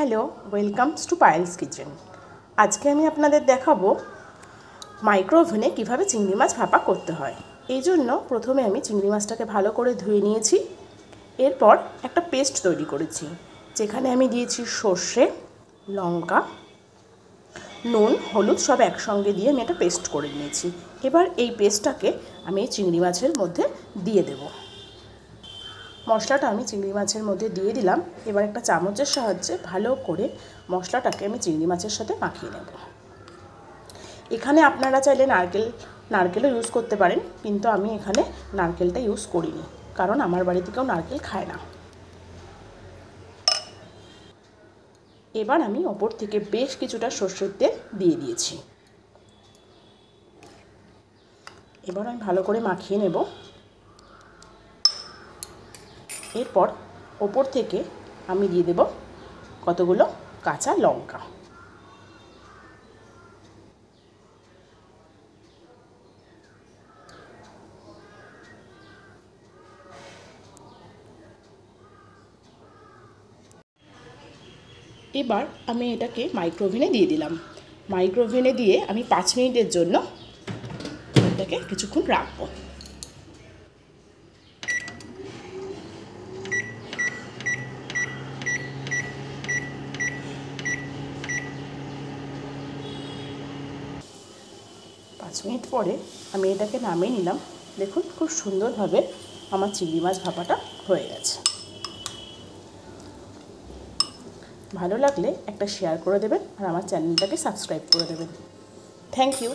Hello, welcomes to Payel's kitchen. আজকে আমি আপনাদের দেখাবো মাইক্রো ওভেনে কীভাবে চিংড়ি মাছ ভাপা করতে হয়। এই জন্য প্রথমে আমি চিংড়ি মাছটাকে ভালো করে ধুয়ে নিয়েছি। এরপর একটা পেস্ট তৈরি করেছি, যেখানে আমি দিয়েছি সর্ষে, লঙ্কা, নুন, হলুদ সব একসঙ্গে দিয়ে আমি একটা পেস্ট করে নিয়েছি। এবার এই পেস্টটাকে আমি এই চিংড়ি মাছের মধ্যে দিয়ে দেব। মশলাটা আমি চিংড়ি মাছের মধ্যে দিয়ে দিলাম। এবার একটা চামচের সাহায্যে ভালো করে মশলাটাকে আমি চিংড়ি মাছের সাথে মাখিয়ে নেব। এখানে আপনারা চাইলে নারকেলও ইউজ করতে পারেন, কিন্তু আমি এখানে নারকেলটা ইউজ করিনি, কারণ আমার বাড়িতে কেউ নারকেল খায় না। এবার আমি ওপর থেকে বেশ কিছুটা সর্ষের তেল দিয়ে দিয়েছি। এবার আমি ভালো করে মাখিয়ে নেব। এরপর ওপর থেকে আমি দিয়ে দেব কতগুলো কাঁচা লঙ্কা। এবার আমি এটাকে মাইক্রো ওভেনে দিয়ে দিলাম। মাইক্রো ওভেনে দিয়ে আমি 5 মিনিটের জন্য এটাকে কিছুক্ষণ রাখবো। পাঁচ মিনিট পরে আমি এটাকে নামিয়ে নিলাম। দেখুন, খুব সুন্দরভাবে আমার চিংড়ি মাছ ভাপাটা হয়ে গেছে। ভালো লাগলে একটা শেয়ার করে দেবেন আর আমার চ্যানেলটাকে সাবস্ক্রাইব করে দেবেন। Thank you.